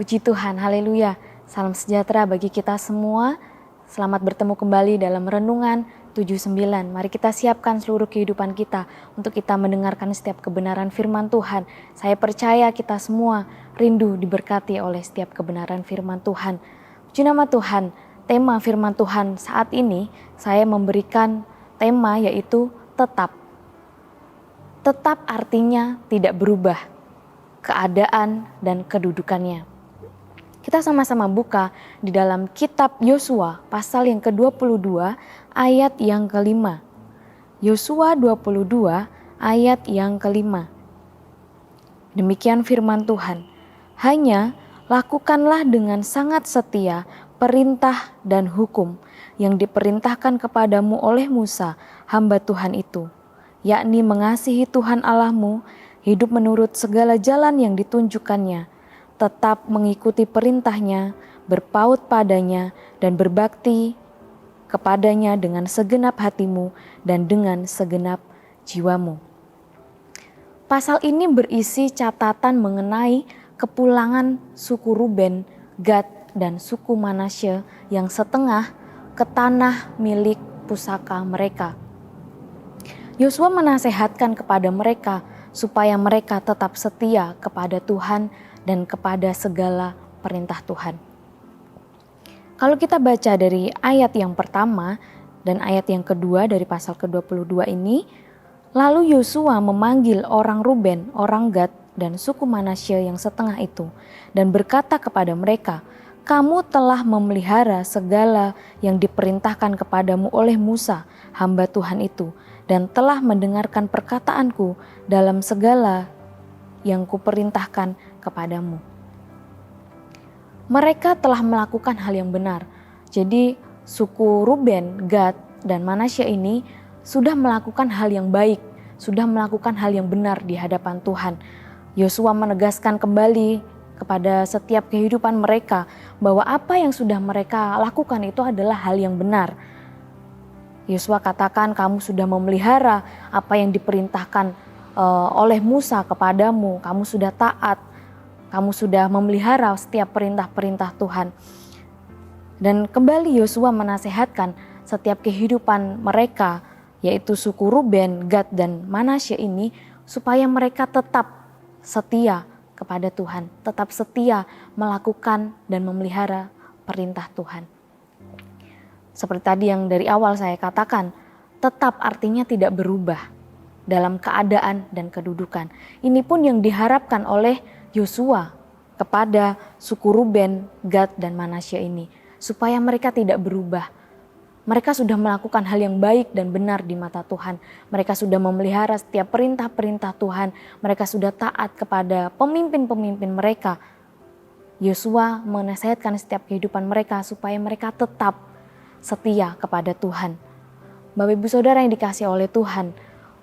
Puji Tuhan, haleluya. Salam sejahtera bagi kita semua. Selamat bertemu kembali dalam Renungan 79. Mari kita siapkan seluruh kehidupan kita untuk kita mendengarkan setiap kebenaran firman Tuhan. Saya percaya kita semua rindu diberkati oleh setiap kebenaran firman Tuhan. Puji nama Tuhan, tema firman Tuhan saat ini saya memberikan tema yaitu tetap. Tetap artinya tidak berubah, keadaan dan kedudukannya. Kita sama-sama buka di dalam kitab Yosua pasal yang ke-22 ayat yang ke-5. Yosua 22 ayat yang ke-5. Demikian firman Tuhan. Hanya lakukanlah dengan sangat setia perintah dan hukum yang diperintahkan kepadamu oleh Musa, hamba Tuhan itu, yakni mengasihi Tuhan Allahmu, hidup menurut segala jalan yang ditunjukkannya, tetap mengikuti perintahnya, berpaut padanya, dan berbakti kepadanya dengan segenap hatimu dan dengan segenap jiwamu. Pasal ini berisi catatan mengenai kepulangan suku Ruben, Gad, dan suku Manasye yang setengah ke tanah milik pusaka mereka. Yosua menasehatkan kepada mereka supaya mereka tetap setia kepada Tuhan dan kepada segala perintah Tuhan. Kalau kita baca dari ayat yang pertama dan ayat yang kedua dari pasal ke-22 ini, lalu Yosua memanggil orang Ruben, orang Gad, dan suku Manasye yang setengah itu dan berkata kepada mereka, "Kamu telah memelihara segala yang diperintahkan kepadamu oleh Musa, hamba Tuhan itu, dan telah mendengarkan perkataanku dalam segala yang kuperintahkan kepadamu." Mereka telah melakukan hal yang benar. Jadi suku Ruben, Gad, dan Manasye ini sudah melakukan hal yang baik, sudah melakukan hal yang benar di hadapan Tuhan. Yosua menegaskan kembali kepada setiap kehidupan mereka bahwa apa yang sudah mereka lakukan itu adalah hal yang benar. Yosua katakan, kamu sudah memelihara apa yang diperintahkan oleh Musa kepadamu, kamu sudah taat, kamu sudah memelihara setiap perintah-perintah Tuhan. Dan kembali Yosua menasehatkan setiap kehidupan mereka, yaitu suku Ruben, Gad, dan Manasye ini, supaya mereka tetap setia kepada Tuhan, tetap setia melakukan dan memelihara perintah Tuhan. Seperti tadi yang dari awal saya katakan, tetap artinya tidak berubah dalam keadaan dan kedudukan. Ini pun yang diharapkan oleh Yosua kepada suku Ruben, Gad, dan Manasye ini, supaya mereka tidak berubah. Mereka sudah melakukan hal yang baik dan benar di mata Tuhan. Mereka sudah memelihara setiap perintah-perintah Tuhan. Mereka sudah taat kepada pemimpin-pemimpin mereka. Yosua menasihatkan setiap kehidupan mereka supaya mereka tetap setia kepada Tuhan. Bapak Ibu Saudara yang dikasihi oleh Tuhan,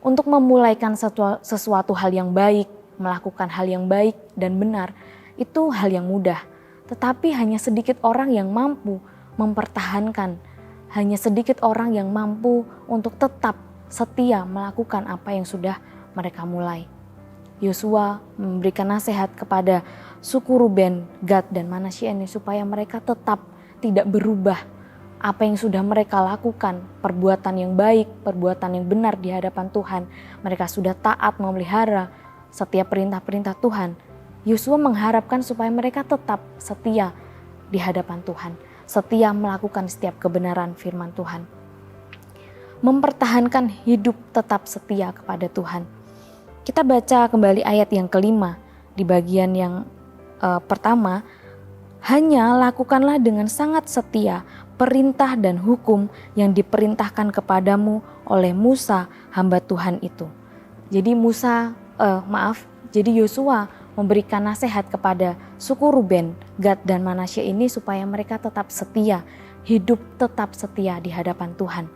untuk memulaikan sesuatu hal yang baik, melakukan hal yang baik dan benar, itu hal yang mudah. Tetapi hanya sedikit orang yang mampu mempertahankan, hanya sedikit orang yang mampu untuk tetap setia melakukan apa yang sudah mereka mulai. Yosua memberikan nasihat kepada suku Ruben, Gad, dan Manasye ini supaya mereka tetap tidak berubah. Apa yang sudah mereka lakukan, perbuatan yang baik, perbuatan yang benar di hadapan Tuhan, mereka sudah taat memelihara setiap perintah-perintah Tuhan. Yosua mengharapkan supaya mereka tetap setia di hadapan Tuhan, setia melakukan setiap kebenaran firman Tuhan. Mempertahankan hidup tetap setia kepada Tuhan. Kita baca kembali ayat yang kelima di bagian yang pertama. Hanya lakukanlah dengan sangat setia perintah dan hukum yang diperintahkan kepadamu oleh Musa, hamba Tuhan itu. Jadi jadi Yosua memberikan nasihat kepada suku Ruben, Gad, dan Manasye ini supaya mereka tetap setia, hidup tetap setia di hadapan Tuhan.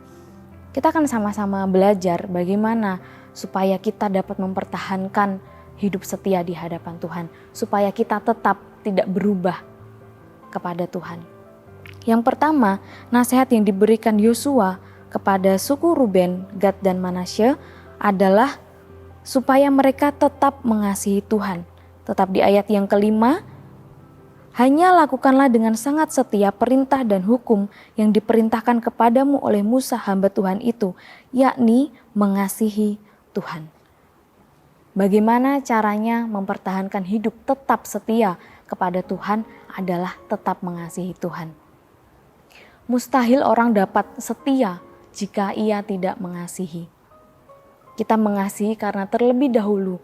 Kita akan sama-sama belajar bagaimana supaya kita dapat mempertahankan hidup setia di hadapan Tuhan, supaya kita tetap tidak berubah kepada Tuhan. Yang pertama, nasihat yang diberikan Yosua kepada suku Ruben, Gad, dan Manasye adalah supaya mereka tetap mengasihi Tuhan. Tetap di ayat yang kelima, Hanya lakukanlah dengan sangat setia perintah dan hukum yang diperintahkan kepadamu oleh Musa hamba Tuhan itu, yakni mengasihi Tuhan. Bagaimana caranya mempertahankan hidup tetap setia kepada Tuhan adalah tetap mengasihi Tuhan. Mustahil orang dapat setia jika ia tidak mengasihi. Kita mengasihi karena terlebih dahulu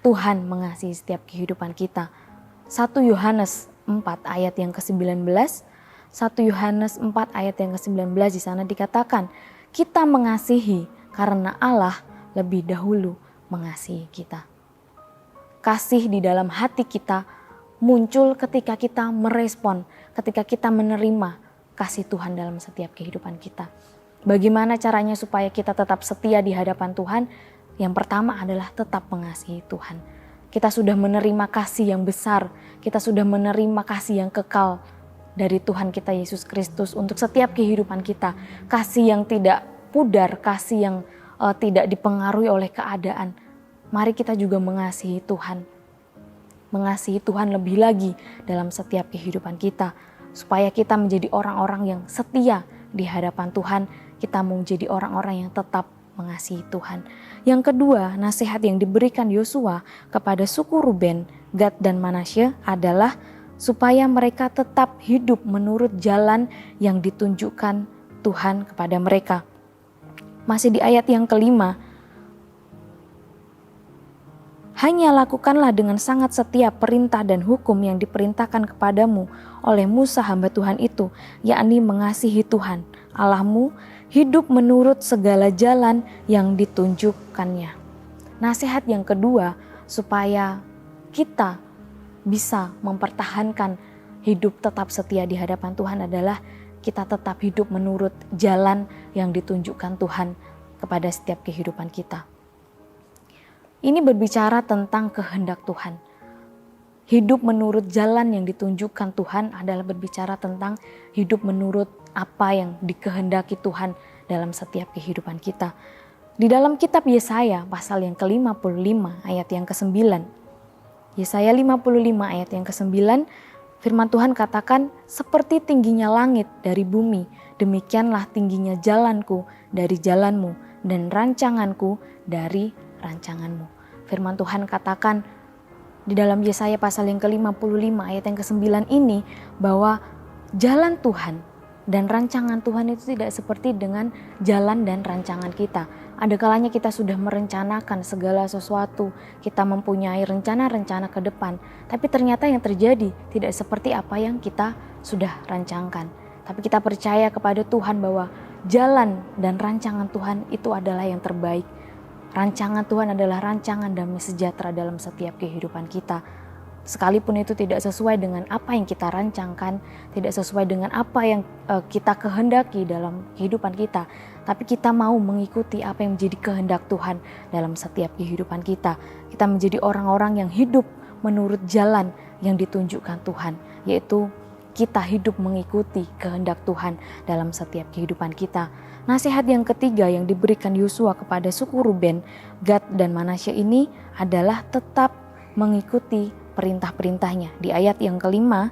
Tuhan mengasihi setiap kehidupan kita. 1 Yohanes 4 ayat yang ke-19, 1 Yohanes 4 ayat yang ke-19 di sana dikatakan, kita mengasihi karena Allah lebih dahulu mengasihi kita. Kasih di dalam hati kita muncul ketika kita merespon, ketika kita menerima kasih Tuhan dalam setiap kehidupan kita. Bagaimana caranya supaya kita tetap setia di hadapan Tuhan? Yang pertama adalah tetap mengasihi Tuhan. Kita sudah menerima kasih yang besar, kita sudah menerima kasih yang kekal dari Tuhan kita Yesus Kristus untuk setiap kehidupan kita. Kasih yang tidak pudar, kasih yang tidak dipengaruhi oleh keadaan. Mari kita juga mengasihi Tuhan. Mengasihi Tuhan lebih lagi dalam setiap kehidupan kita. Supaya kita menjadi orang-orang yang setia di hadapan Tuhan. Kita mau menjadi orang-orang yang tetap mengasihi Tuhan. Yang kedua, nasihat yang diberikan Yosua kepada suku Ruben, Gad dan Manasye adalah supaya mereka tetap hidup menurut jalan yang ditunjukkan Tuhan kepada mereka. Masih di ayat yang kelima, hanya lakukanlah dengan sangat setia perintah dan hukum yang diperintahkan kepadamu oleh Musa hamba Tuhan itu, yakni mengasihi Tuhan Allahmu, hidup menurut segala jalan yang ditunjukkannya. Nasihat yang kedua supaya kita bisa mempertahankan hidup tetap setia di hadapan Tuhan adalah kita tetap hidup menurut jalan yang ditunjukkan Tuhan kepada setiap kehidupan kita. Ini berbicara tentang kehendak Tuhan. Hidup menurut jalan yang ditunjukkan Tuhan adalah berbicara tentang hidup menurut apa yang dikehendaki Tuhan dalam setiap kehidupan kita. Di dalam kitab Yesaya pasal yang ke-55 ayat yang ke-9. Yesaya 55 ayat yang ke-9, firman Tuhan katakan, seperti tingginya langit dari bumi, demikianlah tingginya jalanku dari jalanmu dan rancanganku dari rancanganmu. Firman Tuhan katakan di dalam Yesaya pasal yang ke-55 ayat yang ke-9 ini bahwa jalan Tuhan dan rancangan Tuhan itu tidak seperti dengan jalan dan rancangan kita. Ada kalanya kita sudah merencanakan segala sesuatu, kita mempunyai rencana-rencana ke depan, tapi ternyata yang terjadi tidak seperti apa yang kita sudah rancangkan. Tapi kita percaya kepada Tuhan bahwa jalan dan rancangan Tuhan itu adalah yang terbaik. Rancangan Tuhan adalah rancangan damai sejahtera dalam setiap kehidupan kita. Sekalipun itu tidak sesuai dengan apa yang kita rancangkan, tidak sesuai dengan apa yang kita kehendaki dalam kehidupan kita, tapi kita mau mengikuti apa yang menjadi kehendak Tuhan dalam setiap kehidupan kita. Kita menjadi orang-orang yang hidup menurut jalan yang ditunjukkan Tuhan, yaitu kita hidup mengikuti kehendak Tuhan dalam setiap kehidupan kita. Nasihat yang ketiga yang diberikan Yosua kepada suku Ruben, Gad dan Manasye ini adalah tetap mengikuti perintah-perintahnya. Di ayat yang kelima,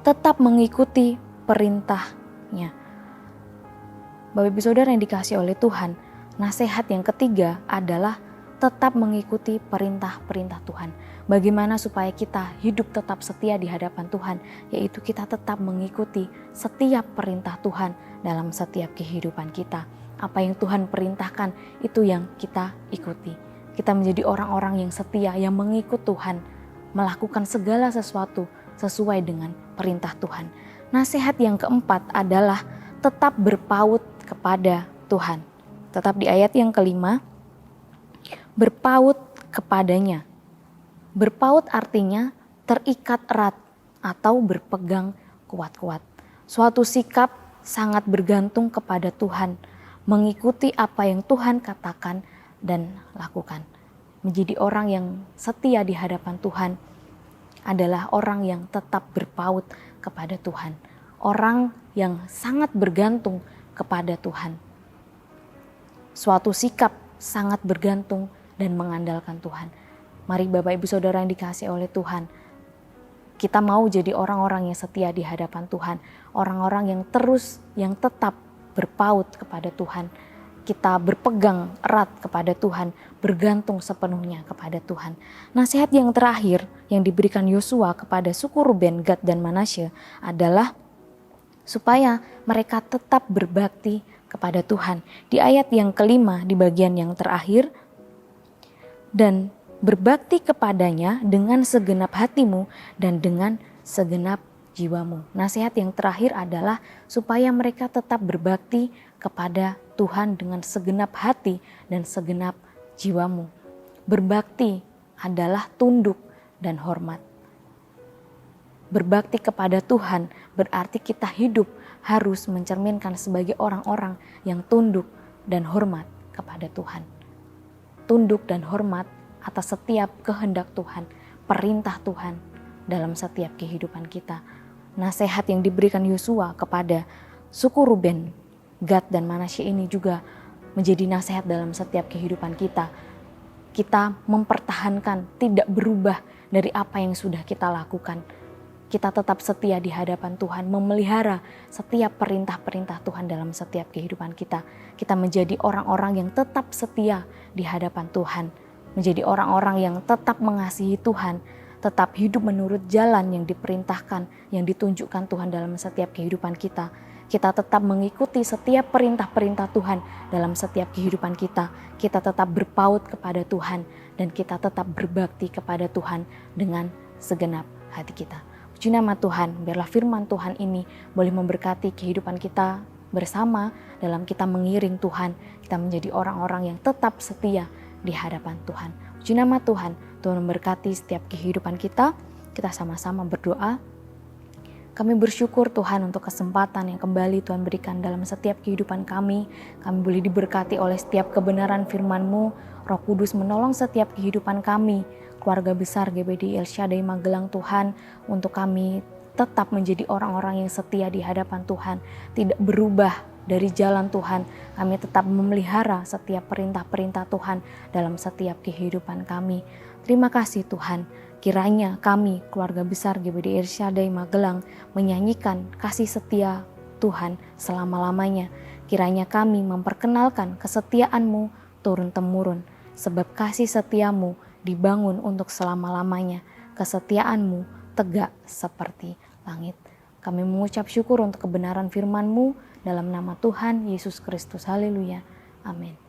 tetap mengikuti perintahnya. Bapak Ibu Saudara yang dikasihi oleh Tuhan, nasihat yang ketiga adalah tetap mengikuti perintah-perintah Tuhan. Bagaimana supaya kita hidup tetap setia di hadapan Tuhan, yaitu kita tetap mengikuti setiap perintah Tuhan dalam setiap kehidupan kita. Apa yang Tuhan perintahkan itu yang kita ikuti. Kita menjadi orang-orang yang setia, yang mengikut Tuhan, melakukan segala sesuatu sesuai dengan perintah Tuhan. Nasihat yang keempat adalah tetap berpaut kepada Tuhan. Tetap di ayat yang kelima, berpaut kepadanya. Berpaut artinya terikat erat atau berpegang kuat-kuat. Suatu sikap sangat bergantung kepada Tuhan, mengikuti apa yang Tuhan katakan dan lakukan. Menjadi orang yang setia di hadapan Tuhan adalah orang yang tetap berpaut kepada Tuhan. Orang yang sangat bergantung kepada Tuhan. Suatu sikap sangat bergantung dan mengandalkan Tuhan. Mari Bapak Ibu Saudara yang dikasihi oleh Tuhan, Kita mau jadi orang-orang yang setia di hadapan Tuhan, orang-orang yang tetap berpaut kepada Tuhan. Kita berpegang erat kepada Tuhan, bergantung sepenuhnya kepada Tuhan. Nasihat yang terakhir yang diberikan Yosua kepada suku Ruben, Gad, dan Manasye adalah supaya mereka tetap berbakti kepada Tuhan. Di ayat yang kelima di bagian yang terakhir, dan berbakti kepadanya dengan segenap hatimu dan dengan segenap jiwamu. Nasihat yang terakhir adalah supaya mereka tetap berbakti kepada Tuhan dengan segenap hati dan segenap jiwamu. Berbakti adalah tunduk dan hormat. Berbakti kepada Tuhan berarti kita hidup harus mencerminkan sebagai orang-orang yang tunduk dan hormat kepada Tuhan. Tunduk dan hormat atas setiap kehendak Tuhan, perintah Tuhan dalam setiap kehidupan kita. Nasihat yang diberikan Yosua kepada suku Ruben, Gad, dan Manasye ini juga menjadi nasihat dalam setiap kehidupan kita. Kita mempertahankan, tidak berubah dari apa yang sudah kita lakukan. Kita tetap setia di hadapan Tuhan, memelihara setiap perintah-perintah Tuhan dalam setiap kehidupan kita. Kita menjadi orang-orang yang tetap setia di hadapan Tuhan, menjadi orang-orang yang tetap mengasihi Tuhan, tetap hidup menurut jalan yang diperintahkan, yang ditunjukkan Tuhan dalam setiap kehidupan kita. Kita tetap mengikuti setiap perintah-perintah Tuhan dalam setiap kehidupan kita. Kita tetap berpaut kepada Tuhan dan kita tetap berbakti kepada Tuhan dengan segenap hati kita. Puji nama Tuhan, biarlah firman Tuhan ini boleh memberkati kehidupan kita bersama dalam kita mengiring Tuhan. Kita menjadi orang-orang yang tetap setia di hadapan Tuhan. Puji nama Tuhan, Tuhan memberkati setiap kehidupan kita. Kita sama-sama berdoa. Kami bersyukur Tuhan untuk kesempatan yang kembali Tuhan berikan dalam setiap kehidupan kami. Kami boleh diberkati oleh setiap kebenaran firman-Mu. Roh Kudus menolong setiap kehidupan kami. Keluarga besar GBD El Shaddai Magelang Tuhan, untuk kami tetap menjadi orang-orang yang setia di hadapan Tuhan. Tidak berubah dari jalan Tuhan. Kami tetap memelihara setiap perintah-perintah Tuhan dalam setiap kehidupan kami. Terima kasih Tuhan. Kiranya kami, keluarga besar GBD El Shaddai Magelang, menyanyikan kasih setia Tuhan selama-lamanya. Kiranya kami memperkenalkan kesetiaan-Mu turun-temurun, sebab kasih setia-Mu dibangun untuk selama-lamanya. Kesetiaan-Mu tegak seperti langit. Kami mengucap syukur untuk kebenaran firman-Mu dalam nama Tuhan Yesus Kristus. Haleluya. Amin.